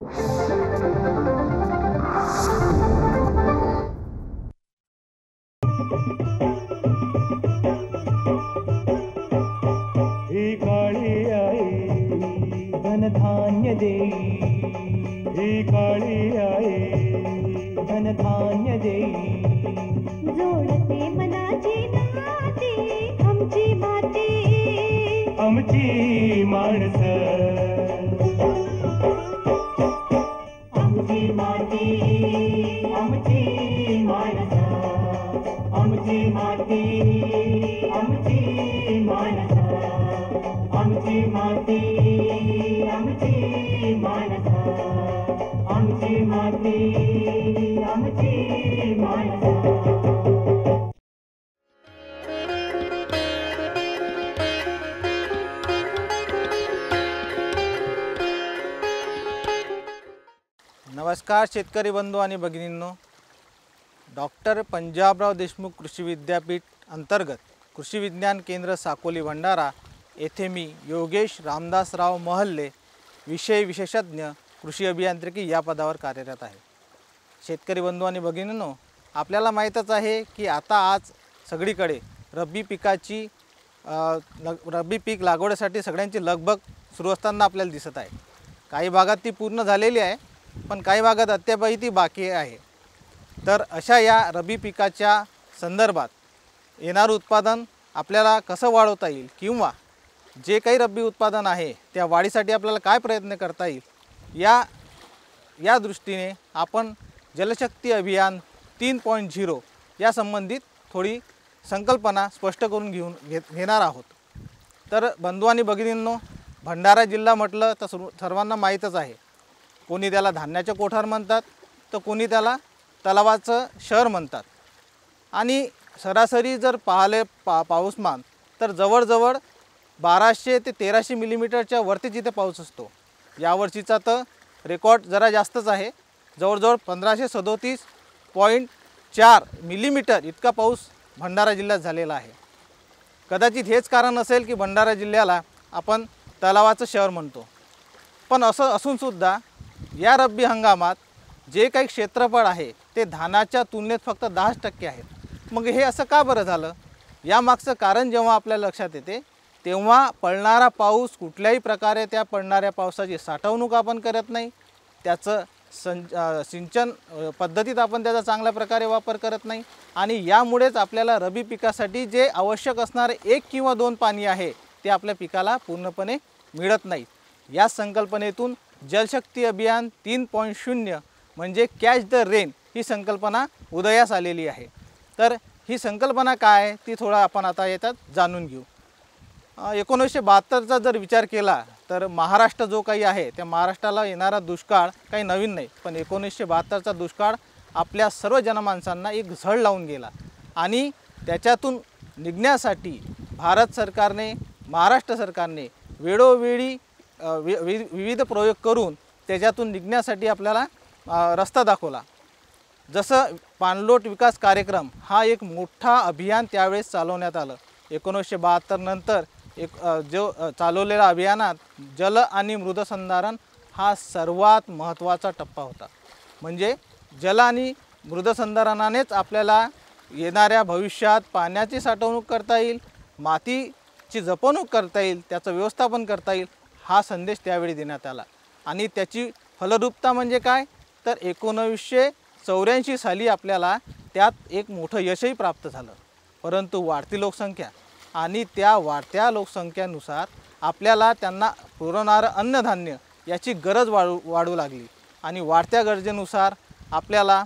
ही काळी आई धनधान्य देई, ही काळी आई धनधान्य देई, जोडते मनाची नाती आमची माती, आमची माणसं, आमची माती, आमची माणसं, आमची माती, आमची माणसं, आमची माती, आमची माणसं, आमची माती, आमची माणसं. नमस्कार शेतकरी बंधू आणि भगिनींनो, डॉक्टर पंजाबराव देशमुख कृषी विद्यापीठ अंतर्गत कृषी विज्ञान केंद्र साकोली भंडारा येथे मी योगेश रामदासराव महल्ले विषय विशेषज्ञ कृषी अभियांत्रिकी या पदावर कार्यरत आहे. शेतकरी बंधू आणि भगिनींनो, आपल्याला माहीतच आहे की आता आज सगळीकडे रब्बी पीक लागवडीसाठी सगळ्यांची लगबग सुरू असताना आपल्याला दिसत आहे. काही भागात ती पूर्ण झालेली आहे, पण काही भागात अद्यापही ती बाकी आहे. तर अशा या रब्बी पिकाच्या संदर्भात येणारं उत्पादन आपल्याला कसं वाढवता येईल किंवा जे काही रब्बी उत्पादन आहे त्या वाढीसाठी आपल्याला काय प्रयत्न करता येईल या दृष्टीने आपण जलशक्ती अभियान 3.0 या संबंधित थोडी संकल्पना स्पष्ट करून घेणार आहोत. तर बंधू आणि भगिनींनो, भंडारा जिल्हा म्हटलं तर सर्वांना माहीतच आहे. कोणी त्याला धान्याचे कोठार म्हणतात, तर कोणी त्याला तलावाचं शहर म्हणतात. आणि सरासरी जर पाऊसमान तर जवळजवळ 1200 ते 1300 मिलीमीटरच्या वरतीच इथे पाऊस असतो. यावर्षीचा तर रेकॉर्ड जरा जास्तच आहे, जवळजवळ 1537.4 मिलीमीटर इतका पाऊस भंडारा जिल्ह्यात झालेला आहे. कदाचित हेच कारण असेल की भंडारा जिल्ह्याला आपण तलावाचं शहर म्हणतो. पण असं असूनसुद्धा या रब्बी हंगामात जे काही क्षेत्रफळ आहे ते धानाच्या तुलनेत फक्त 10% आहेत. मग हे असं का बरं झालं? यामागचं कारण जेव्हा आपल्या लक्षात येते तेव्हा पडणारा पाऊस कुठल्याही प्रकारे त्या पडणाऱ्या पावसाची साठवणूक आपण करत नाही, त्याचं सिंचन पद्धतीत आपण त्याचा चांगल्या प्रकारे वापर करत नाही, आणि यामुळेच आपल्याला रब्बी पिकासाठी जे आवश्यक असणारे 1 किंवा 2 पाणी आहे ते आपल्या पिकाला पूर्णपणे मिळत नाही. या संकल्पनेतून जलशक्ती अभियान 3.0 म्हणजे कॅच द रेन ही संकल्पना उदयास आलेली आहे. तर ही संकल्पना काय आहे ती थोडं आपण आता याच्यात जाणून घेऊ. 1972चा जर विचार केला तर महाराष्ट्र जो काही आहे त्या महाराष्ट्राला येणारा दुष्काळ काही नवीन नाही, पण 1972चा दुष्काळ आपल्या सर्व जनमानसांना एक झळ लावून गेला. आणि त्याच्यातून निघण्यासाठी भारत सरकारने, महाराष्ट्र सरकारने वेळोवेळी विविध प्रयोग करून त्याच्यातून निघण्यासाठी आपल्याला रस्ता दाखवला. जसं पाणलोट विकास कार्यक्रम हा एक मोठा अभियान त्यावेळेस चालवण्यात आलं. 1972 नंतर जो चालवलेल्या अभियानात जल आणि मृदसंधारण हा सर्वात महत्त्वाचा टप्पा होता. म्हणजे जल आणि मृदसंधारणानेच आपल्याला येणाऱ्या भविष्यात पाण्याची साठवणूक करता येईल, मातीची जपणूक करता येईल, त्याचं व्यवस्थापन करता येईल, हा संदेश त्यावेळी देण्यात आला. आणि त्याची फलरूपता म्हणजे काय तर 1984 साली आपल्याला त्यात एक मोठं यशही प्राप्त झालं. परंतु वाढती लोकसंख्या आणि त्या वाढत्या लोकसंख्येनुसार आपल्याला त्यांना पुरवणारं अन्नधान्य याची गरज वाढू लागली, आणि वाढत्या गरजेनुसार आपल्याला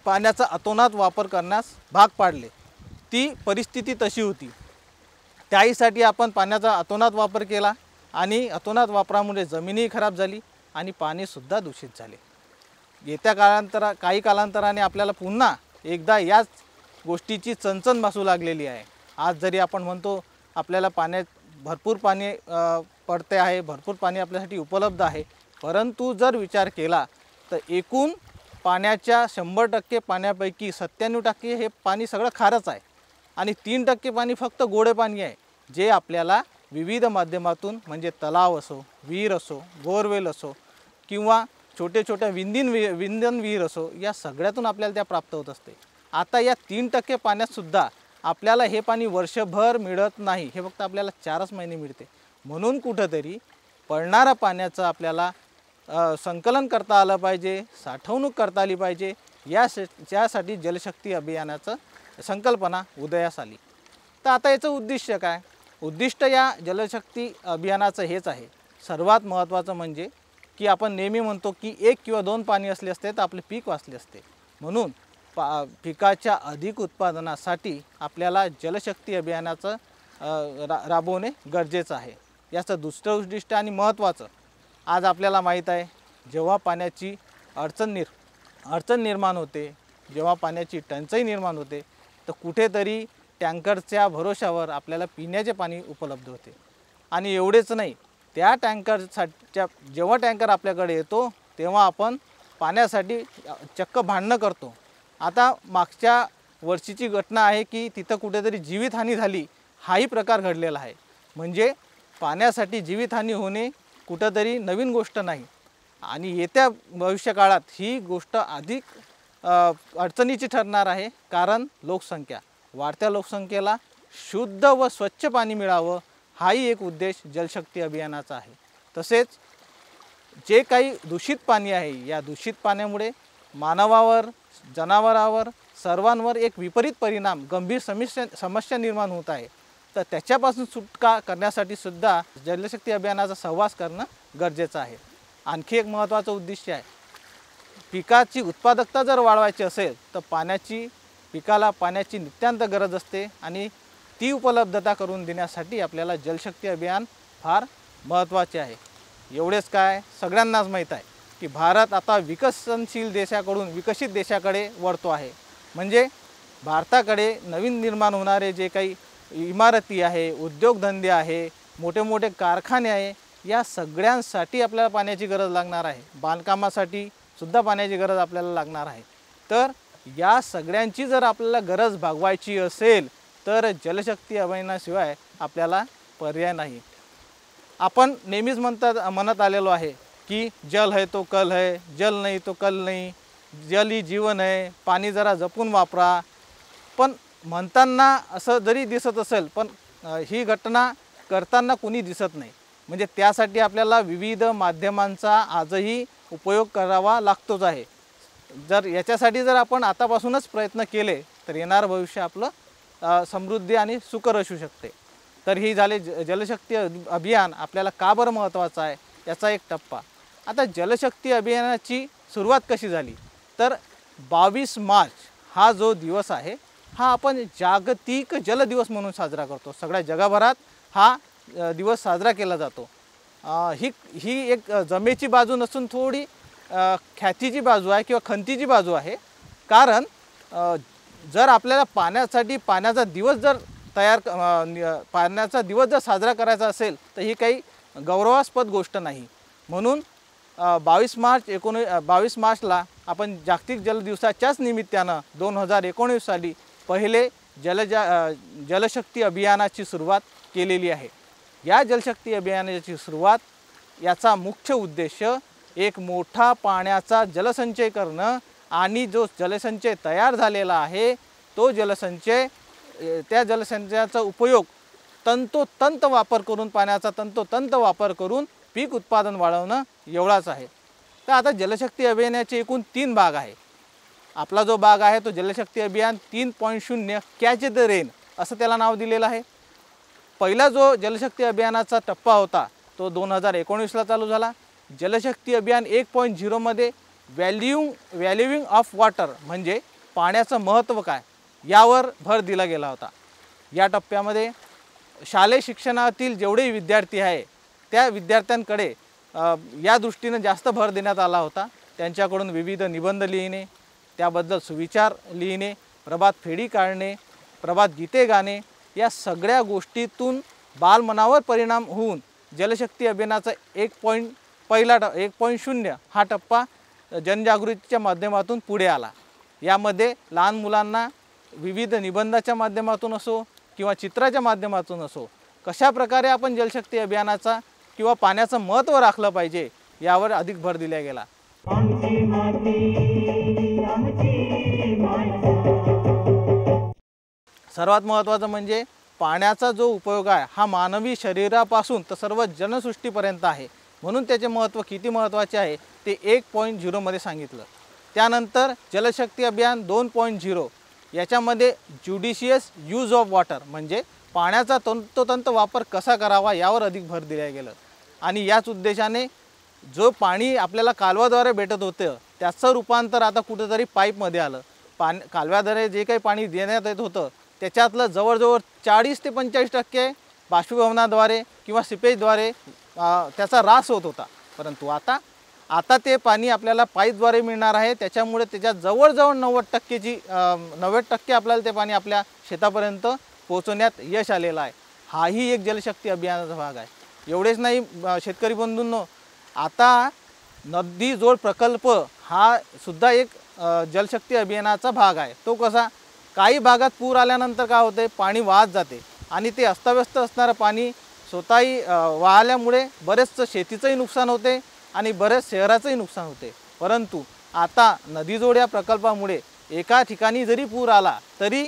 पाण्याचा अतोनात वापर करण्यास भाग पाडले. ती परिस्थिती तशी होती. त्याहीसाठी आपण पाण्याचा अतोनात वापर केला, आणि अतोनात वापरामुळे जमीनही खराब झाली आणि पाणीसुद्धा दूषित झाले. येत्या काही कालांतराने आपल्याला पुन्हा एकदा याच गोष्टीची चणचण भासू लागलेली आहे. आज जरी आपण म्हणतो आपल्याला भरपूर पाणी पडते आहे, भरपूर पाणी आपल्यासाठी उपलब्ध आहे, परंतु जर विचार केला तर एकूण पाण्याच्या 100% पाण्यापैकी 97% हे पाणी सगळं खारच आहे, आणि 3% पाणी फक्त गोडे पाणी आहे, जे आपल्याला विविध माध्यमातून म्हणजे तलाव असो, विहीर असो, बोरवेल असो किंवा छोटे छोट्या विंधन विहीर असो, या सगळ्यातून आपल्याला त्या प्राप्त होत असते. आता या 3% पाण्यातसुद्धा आपल्याला हे पाणी वर्षभर मिळत नाही, हे फक्त आपल्याला 4च महिने मिळते. म्हणून कुठंतरी पडणाऱ्या पाण्याचं आपल्याला संकलन करता आलं पाहिजे, साठवणूक करता आली पाहिजे. यासाठी जलशक्ती अभियानाचं संकल्पना उदयास आली. तर आता याचं उद्दिष्ट काय? उद्दिष्ट या जलशक्ती अभियानाचं हेच आहे. सर्वात महत्त्वाचं म्हणजे की आपण नेहमी म्हणतो की 1 किंवा 2 पाणी असले असते तर आपले पीक वाचले असते. म्हणून पिकाच्या अधिक उत्पादनासाठी आपल्याला जलशक्ती अभियानाचं राबवणे गरजेचं आहे. याचं दुसरं उद्दिष्ट आणि महत्त्वाचं, आज आपल्याला माहीत आहे, जेव्हा पाण्याची अडचण निर्माण होते, जेव्हा पाण्याची टंचाई निर्माण होते, तर कुठेतरी टँकरच्या भरोशावर आपल्याला पिण्याचे पाणी उपलब्ध होते. आणि एवढेच नाही, त्या टँकरच्या जेव्हा टँकर आपल्याकडे येतो तेव्हा आपण पाण्यासाठी चक्क भांडणं करतो. आता मागच्या वर्षीची घटना आहे की तिथं कुठेतरी जीवितहानी झाली, हाही प्रकार घडलेला आहे. म्हणजे पाण्यासाठी जीवितहानी होणे कुठंतरी नवीन गोष्ट नाही. आणि येत्या भविष्यकाळात ही गोष्ट अधिक अडचणीची ठरणार आहे. कारण वाढत्या लोकसंख्येला शुद्ध व स्वच्छ पाणी मिळावं, हाही एक उद्देश जलशक्ती अभियानाचा आहे. तसेच जे काही दूषित पाणी आहे, या दूषित पाण्यामुळे मानवावर, जनावरावर, सर्वांवर एक विपरीत परिणाम, गंभीर समस्या निर्माण होत आहे. तर त्याच्यापासून सुटका करण्यासाठी सुद्धा जलशक्ती अभियानाचा सहवास करणं गरजेचं आहे. आणखी एक महत्त्वाचं उद्दिष्ट आहे, पिकाची उत्पादकता जर वाढवायची असेल तर पिकाला पाण्याची नितांत गरज असते. आणि ती उपलब्धता करून देण्यासाठी आपल्याला जलशक्ती अभियान फार महत्त्वाचे आहे. एवढेच काय, सगळ्यांनाच माहीत आहे की भारत आता विकसनशील देशाकडून विकसित देशाकडे वळतो आहे. म्हणजे भारताकडे नवीन निर्माण होणारे जे काही इमारती आहे, उद्योगधंदे आहे, मोठे मोठे कारखाने आहे, या सगळ्यांसाठी आपल्याला पाण्याची गरज लागणार आहे. बांधकामासाठी सुद्धा पाण्याची गरज आपल्याला लागणार आहे. तर या सगळ्यांची जर आपल्याला गरज भागवायची असेल तर जलशक्ती अभियानाशिवाय आपल्याला पर्याय नाही. आपण नेहमीच म्हणत आलेलो आहे की जल है तो कल है, जल नहीं तो कल नहीं, जल ही जीवन आहे, पाणी जरा जपून वापरा. पण म्हणताना असं जरी दिसत असेल, पण ही घटना करताना कुणी दिसत नाही. म्हणजे त्यासाठी आपल्याला विविध माध्यमांचा आजही उपयोग करावा लागतोच आहे. याच्यासाठी जर आपण आतापासूनच प्रयत्न केले तर येणारं भविष्य आपलं समृद्धी आणि सुकर असू शकते. तर ही झाले जलशक्ती अभियान आपल्याला का बरं महत्त्वाचं आहे याचा एक टप्पा. आता जलशक्ती अभियानाची सुरुवात कशी झाली, तर 22 मार्च हा जो दिवस आहे हा आपण जागतिक जल दिवस म्हणून साजरा करतो. सगळ्या जगभरात हा दिवस साजरा केला जातो. ही एक जमेची बाजू नसून थोडी ख्यातीची बाजू आहे किंवा खंतीची बाजू आहे. कारण जर आपल्याला पाण्याचा दिवस जर साजरा करायचा असेल तर ही काही गौरवास्पद गोष्ट नाही. म्हणून 22 मार्चला आपण जागतिक जल दिवसाच्याच निमित्तानं 2019 साली पहिले जलशक्ती अभियानाची सुरुवात केलेली आहे. या जलशक्ती अभियानाची सुरुवात, याचा मुख्य उद्देश एक मोठा पाण्याचा जलसंचय करणं आणि जो जलसंचय तयार झालेला आहे तो त्या जलसंचयाचा उपयोग पाण्याचा तंतोतंत वापर करून पीक उत्पादन वाढवणं एवढाच आहे. तर आता जलशक्ती अभियानाचे एकूण 3 भाग आहे. आपला जो भाग आहे तो जलशक्ती अभियान 3.0 कॅच द रेन असं त्याला नाव दिलेलं आहे. पहिला जो जलशक्ती अभियानाचा टप्पा होता तो 2019ला चालू झाला. जलशक्ती अभियान 1.0 मध्ये व्हॅल्यूइंग ऑफ वॉटर म्हणजे पाण्याचं महत्त्व काय यावर भर दिला गेला होता. या टप्प्यामध्ये शालेय शिक्षणातील जेवढे विद्यार्थी आहे त्या विद्यार्थ्यांकडे या दृष्टीने जास्त भर देण्यात आला होता. त्यांच्याकडून विविध निबंध लिहिणे, त्याबद्दल सुविचार लिहिणे, प्रभात फेरी काढणे, प्रभात गीते गाणे, या सगळ्या गोष्टीतून बालमनावर परिणाम होऊन जलशक्ती अभियानाचा 1.0 हा टप्पा जनजागृतीच्या माध्यमातून पुढे आला. यामध्ये लहान मुलांना विविध निबंधाच्या माध्यमातून असो किंवा चित्राच्या माध्यमातून असो कशा प्रकारे आपण जलशक्ती अभियानाचा किंवा पाण्याचं महत्त्व राखलं पाहिजे यावर अधिक भर दिला गेला. आमची माती आमची माणसं. सर्वात महत्त्वाचं म्हणजे पाण्याचा जो उपयोग आहे हा मानवी शरीरापासून तर सर्व जनसृष्टीपर्यंत आहे. म्हणून त्याचे महत्त्व किती महत्त्वाचे आहे ते 1.0 मध्ये सांगितलं. त्यानंतर जलशक्ती अभियान 2.0 याच्यामध्ये ज्युडिशियस यूज ऑफ वॉटर म्हणजे पाण्याचा तंतोतंत वापर कसा करावा यावर अधिक भर दिला गेलं. आणि याच उद्देशाने जो पाणी आपल्याला कालव्याद्वारे भेटत होतं त्याचं रूपांतर आता कुठेतरी पाईपमध्ये आलं. कालव्याद्वारे जे काही पाणी देण्यात येत होतं त्याच्यातलं जवळजवळ 40 ते 45% बाष्पीभवनाद्वारे किंवा सिपेजद्वारे त्याचा ऱ्हास होत होता. परंतु आता ते पाणी आपल्याला पाईपद्वारे मिळणार आहे. त्याच्यामुळे त्याच्यात जवळजवळ 90% आपल्याला ते पाणी आपल्या शेतापर्यंत पोहोचवण्यात यश आलेलं आहे. हाही एक जलशक्ती अभियानाचा भाग आहे. एवढेच नाही शेतकरी बंधूंनो, आता नदी जोड प्रकल्प हा सुद्धा एक जलशक्ती अभियानाचा भाग आहे. तो कसा, काही भागात पूर आल्यानंतर काय होते, पाणी वाहत जाते आणि ते अस्ताव्यस्त असणारं पाणी स्वतःही वाहल्यामुळे बरेचसं शेतीचंही नुकसान होते आणि बरेच शहराचंही नुकसान होते. परंतु आता नदीजोड या प्रकल्पामुळे एका ठिकाणी जरी पूर आला तरी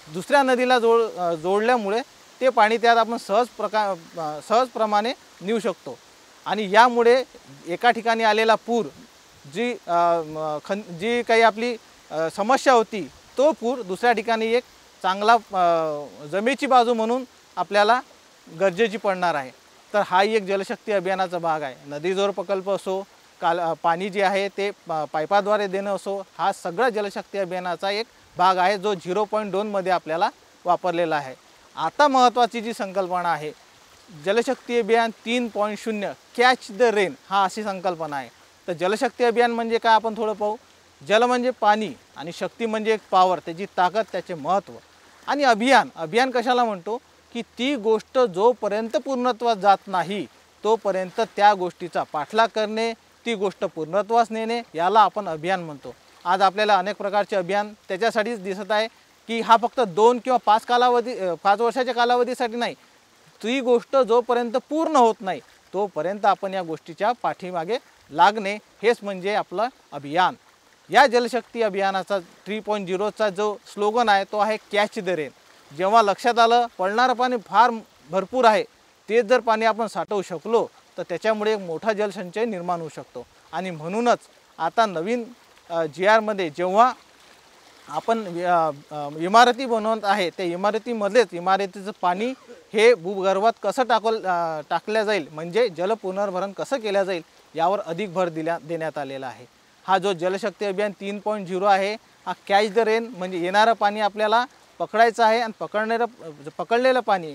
दुसऱ्या नदीला जोडल्यामुळे ते पाणी त्यात आपण सहजप्रमाणे नेऊ शकतो. आणि यामुळे एका ठिकाणी आलेला पूर जी काही आपली समस्या होती तो पूर दुसऱ्या ठिकाणी एक चांगला जमेची बाजू म्हणून आपल्याला गरजेची पडणार आहे. तर हा एक जलशक्ती अभियानाचा भाग आहे. नदीजोड प्रकल्प असो, पाणी जे आहे ते पाईपाद्वारे देणं असो, हा सगळा जलशक्ती अभियानाचा एक भाग आहे जो 0.2 मध्ये आपल्याला वापरलेला आहे. आता महत्त्वाची जी संकल्पना आहे जलशक्ती अभियान 3.0 कॅच द रेन, हा अशी संकल्पना आहे. तर जलशक्ती अभियान म्हणजे काय आपण थोडं पाहू. जल म्हणजे पाणी आणि शक्ती म्हणजे एक पॉवर, त्याची ताकद, त्याचे महत्त्व. आणि अभियान कशाला म्हणतो की ती गोष्ट जोपर्यंत पूर्णत्वास जात नाही तोपर्यंत त्या गोष्टीचा पाठलाग करणे, ती गोष्ट पूर्णत्वास नेणे, याला आपण अभियान म्हणतो. आज आपल्याला अनेक प्रकारचे अभियान त्याच्यासाठीच दिसत आहे की हा फक्त 2 किंवा 5 वर्षाच्या कालावधीसाठी नाही. ती गोष्ट जोपर्यंत पूर्ण होत नाही तोपर्यंत आपण या गोष्टीच्या पाठीमागे लागणे, हेच म्हणजे आपलं अभियान. या जलशक्ती अभियानाचा 3.0चा जो स्लोगन आहे तो आहे कॅच द रेन. जेव्हा लक्षात आलं पडणारं पाणी फार भरपूर आहे, तेच जर पाणी आपण साठवू शकलो तर त्याच्यामुळे एक मोठा जलसंचय निर्माण होऊ शकतो. आणि म्हणूनच आता नवीन GR मध्ये जेव्हा आपण इमारती बनवत आहे त्या इमारतीचं पाणी हे भूगर्भात कसं टाकल्या जाईल, म्हणजे जल पुनर्भरण कसं केलं जाईल यावर अधिक भर देण्यात आलेला आहे. हा जो जलशक्ती अभियान 3.0 आहे हा कॅच द रेन म्हणजे येणारं पाणी आपल्याला पकडायचं आहे आणि पकडलेलं पाणी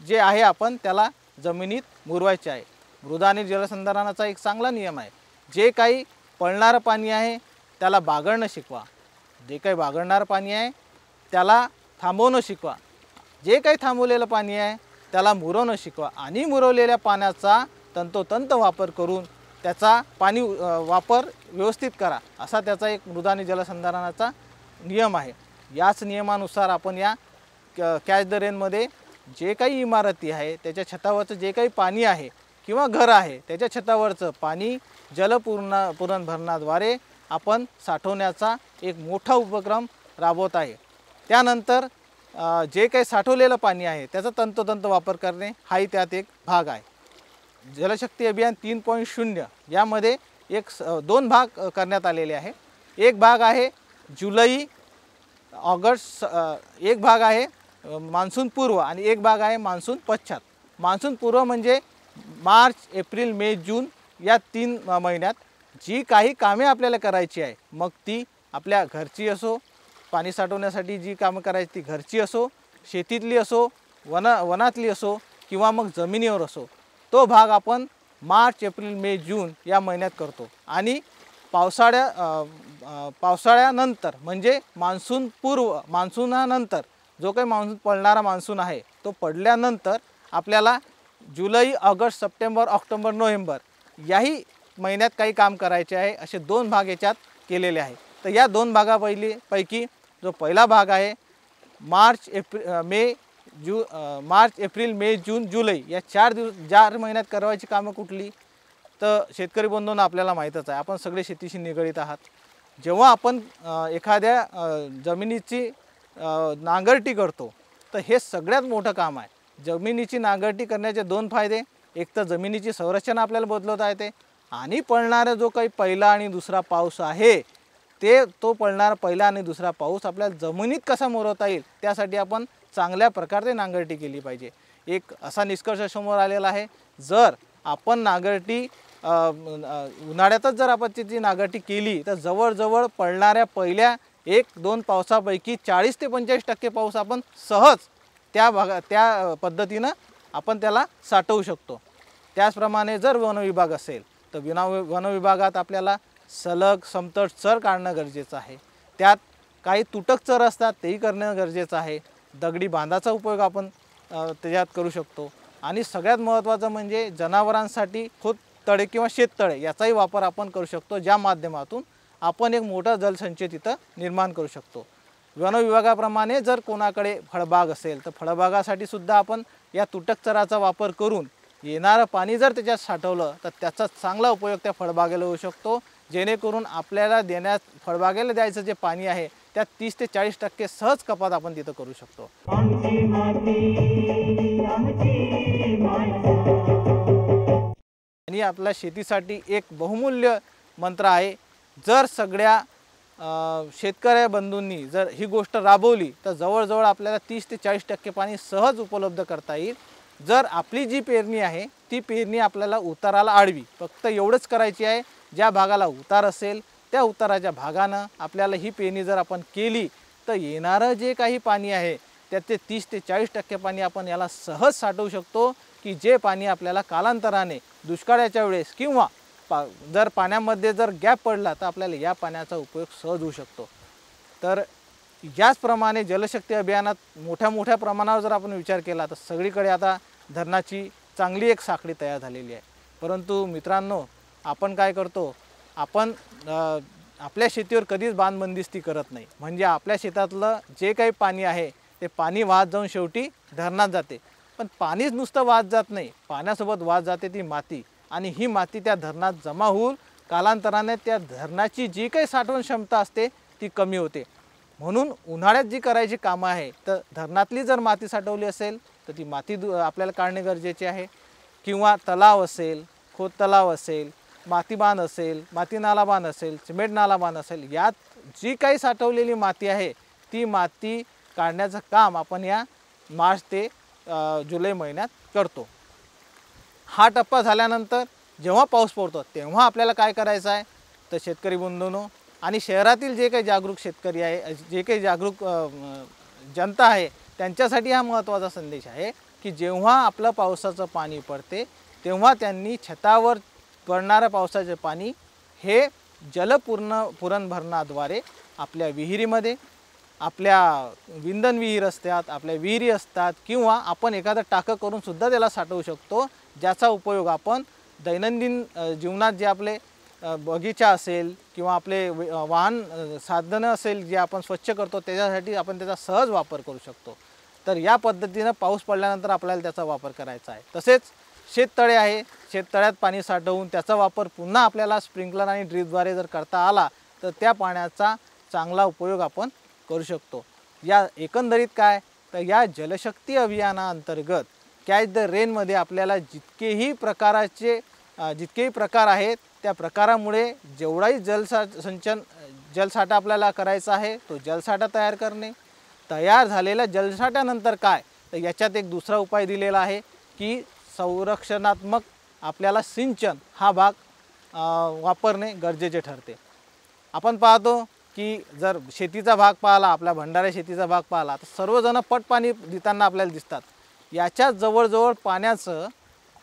जे आहे आपण त्याला जमिनीत मुरवायचे आहे. मृदा आणि जलसंधारणाचा एक चांगला नियम आहे, जे काही पडणारं पाणी आहे त्याला बागडणं शिकवा, जे काही बागडणारं पाणी आहे त्याला थांबवणं शिकवा, जे काही थांबवलेलं पाणी आहे त्याला मुरवणं शिकवा आणि मुरवलेल्या पाण्याचा तंतोतंत वापर करून त्याचा पाणी वापर व्यवस्थित करा, असा त्याचा एक मृदा आणि जलसंधारणाचा नियम आहे. याच नियमानुसार आपण या कॅच द रेनमध्ये जे काही इमारती आहे त्याच्या छतावरचं जे काही पाणी आहे किंवा घर आहे त्याच्या छतावरचं पाणी पुनर्भरणाद्वारे आपण साठवण्याचा एक मोठा उपक्रम राबवत आहे. त्यानंतर जे काही साठवलेलं पाणी आहे त्याचा तंतोतंत वापर करणे हाही त्यात एक भाग आहे. जलशक्ती अभियान 3.0 यामध्ये 2 भाग करण्यात आलेले आहे. एक भाग आहे जुलै ऑगस्ट, एक भाग आहे मान्सून पूर्व आणि एक भाग आहे मान्सून पश्चात. मान्सून पूर्व म्हणजे मार्च, एप्रिल, मे, जून या 3 महिन्यात जी काही कामे आपल्याला करायची आहे, मग ती आपल्या घरची असो, पाणी साठवण्यासाठी जी कामं करायची ती घरची असो, शेतीतली असो, वनातली असो किंवा मग जमिनीवर असो, तो भाग आपण मार्च, एप्रिल, मे, जून या महिन्यात करतो. आणि पावसाळ्यानंतर म्हणजे मान्सूनानंतर जो काही पडणारा मान्सून आहे तो पडल्यानंतर आपल्याला जुलै, ऑगस्ट, सप्टेंबर, ऑक्टोबर, नोव्हेंबर याही महिन्यात काही काम करायचे आहे. असे 2 भाग याच्यात केलेले आहे. तर या 2 भागापैकी जो पहिला भाग आहे मार्च, एप्रिल, मे, जून, जुलै या 4 महिन्यात करायची कामं कुठली, तर शेतकरी बंधूंना आपल्याला माहीतच आहे, आपण सगळे शेतीशी निगडीत आहात. जेव्हा आपण एखाद्या जमिनीची नांगरटी करतो तर हे सगळ्यात मोठं काम आहे. जमिनीची नांगरटी करण्याचे दोन फायदे, एक तर जमिनीची संरचना आपल्याला बदलवता येते आणि पडणारा जो काही पहिला आणि दुसरा पाऊस आहे तो पडणारा पहिला आणि दुसरा पाऊस आपल्या जमिनीत कसा मुरवता येईल त्यासाठी आपण चांगल्या प्रकारे नांगरटी केली पाहिजे. एक असा निष्कर्ष समोर आलेला आहे, जर आपण नांगरटी उन्हाळ्यातच जर आपण ती नांगरटी केली तर जवळजवळ पडणाऱ्या पहिल्या 1-2 पावसापैकी 40 ते 45% पाऊस आपण सहज त्या पद्धतीनं आपण त्याला साठवू शकतो. त्याचप्रमाणे जर वनविभाग असेल तर वनविभागात आपल्याला सलग समतट चर काढणं गरजेचं आहे. त्यात काही तुटक चर असतात तेही करणं गरजेचं आहे. दगडी बांधाचा उपयोग आपण त्याच्यात करू शकतो. आणि सगळ्यात महत्त्वाचं म्हणजे जनावरांसाठी खोदतळे किंवा शेततळे याचाही वापर आपण करू शकतो, ज्या माध्यमातून आपण एक मोठा जलसंचय तिथं निर्माण करू शकतो. वनविभागाप्रमाणे जर कोणाकडे फळबाग असेल तर फळबागासाठी सुद्धा आपण या तुटक चराचा वापर करून येणारं पाणी जर त्याच्यात साठवलं तर त्याचा चांगला उपयोग त्या फळबागेला होऊ शकतो, जेणेकरून आपल्याला फळबागेला द्यायचं जे पाणी आहे त्यात 30 ते 40% सहज कपात आपण तिथं करू शकतो. आमची माती आमची माणसं. आणि आपल्या शेतीसाठी एक बहुमूल्य मंत्र आहे. जर सगळ्या शेतकरी बंधूंनी जर ही गोष्ट राबवली तर जवळजवळ आपल्याला 30 ते 40% पाणी सहज उपलब्ध करता येईल. जर आपली जी पेरणी आहे ती पेरणी आपल्याला उताराला आडवी, फक्त एवढंच करायची आहे, ज्या भागाला उतार असेल त्या उताराच्या भागानं आपल्याला ही पेरणी जर आपण केली तर येणारं जे काही पाणी आहे त्याचे 30 ते 40% पाणी आपण याला सहज साठवू शकतो, की जे पाणी आपल्याला कालांतराने दुष्काळाच्या वेळेस किंवा जर पाण्यामध्ये जर गॅप पडला तर आपल्याला या पाण्याचा उपयोग सहज होऊ शकतो. तर याचप्रमाणे जलशक्ती अभियानात मोठ्या प्रमाणावर जर आपण विचार केला तर सगळीकडे आता धरणाची चांगली एक साखळी तयार झालेली आहे. परंतु मित्रांनो, आपण काय करतो, आपण आपल्या शेतीवर कधीच बांधबंदिस्ती करत नाही. म्हणजे आपल्या शेतातलं जे काही पाणी आहे ते पाणी वाहत जाऊन शेवटी धरणात जाते. पण पाणीच नुसतं वाहत जात नाही, पाण्यासोबत वाहत जाते ती माती, आणि ही माती त्या धरणात जमा होऊन कालांतराने त्या धरणाची जी काही साठवण क्षमता असते ती कमी होते. म्हणून उन्हाळ्यात जी करायची कामं आहे तर धरणातली जर माती साठवली असेल तर ती माती आपल्याला काढणे गरजेचे आहे. किंवा तलाव असेल, खोद तलाव असेल, माती बांध असेल, माती नाला बांध असेल, सिमेंट नाला बांध असेल, यात जी काही साठवलेली माती आहे ती माती काढण्याचं काम आपण या मार्च ते जुलै महिन्यात करतो. हा टप्पा झाल्यानंतर जेव्हा पाऊस पडतो तेव्हा आपल्याला काय करायचं आहे तर शेतकरी बंधूंनो आणि शहरातील जे काही जागरूक शेतकरी आहे, जे काही जागरूक जनता आहे, त्यांच्यासाठी हा महत्त्वाचा संदेश आहे की जेव्हा आपलं पावसाचं पाणी पडते तेव्हा त्यांनी छतावर पडणारं पावसाचे पाणी हे पुरण भरणाद्वारे आपल्या विहिरीमध्ये, आपल्या विंधन विहीर असतात, आपल्या विहिरी असतात, किंवा आपण एखादं टाकं करून सुद्धा त्याला साठवू शकतो, ज्याचा उपयोग आपण दैनंदिन जीवनात जे आपले बगीचा असेल किंवा आपले वाहन साधनं असेल जे आपण स्वच्छ करतो त्याच्यासाठी आपण त्याचा सहज वापर करू शकतो. तर या पद्धतीनं पाऊस पडल्यानंतर आपल्याला त्याचा वापर करायचा आहे. तसेच शेततळे आहे, शेततळ्यात पाणी साठवून त्याचा वापर पुन्हा आपल्याला स्प्रिंकलर आणि ड्रीपद्वारे जर करता आला तर त्या पाण्याचा चांगला उपयोग आपण करू शकतो. या एकंदरीत काय तर या जलशक्ती अभियानाअंतर्गत कॅच द रेनमध्ये आपल्याला जितकेही प्रकार आहेत त्या प्रकारामुळे जेवढाही जलसाठा आपल्याला करायचा आहे तो जलसाठा तयार करणे. तयार झालेल्या जलसाठ्यानंतर काय तर याच्यात एक दुसरा उपाय दिलेला आहे की संरक्षणात्मक आपल्याला सिंचन हा भाग वापरणे गरजेचे ठरते. आपण पाहतो की जर शेतीचा भाग पाहिला, आपल्या भंडारा शेतीचा भाग पाहिला तर सर्वजण पट पाणी देताना आपल्याला दिसतात. याच्यात जवळजवळ पाण्याचं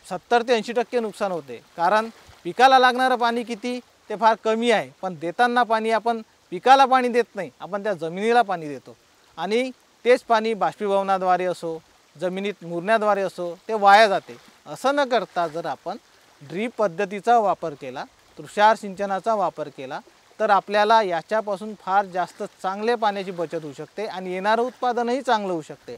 70 ते 80% नुकसान होते. कारण पिकाला लागणारं पाणी किती ते फार कमी आहे, पण देताना पाणी आपण पिकाला पाणी देत नाही, आपण त्या जमिनीला पाणी देतो. आणि तेच पाणी बाष्पीभवनाद्वारे असो, जमिनीत मुरण्याद्वारे असो ते वाया जाते. असं न करता जर आपण ड्रीप पद्धतीचा वापर केला, तुषार सिंचनाचा वापर केला तर आपल्याला याच्यापासून फार जास्त चांगले पाण्याची बचत होऊ शकते आणि येणारं उत्पादनही चांगलं होऊ शकते.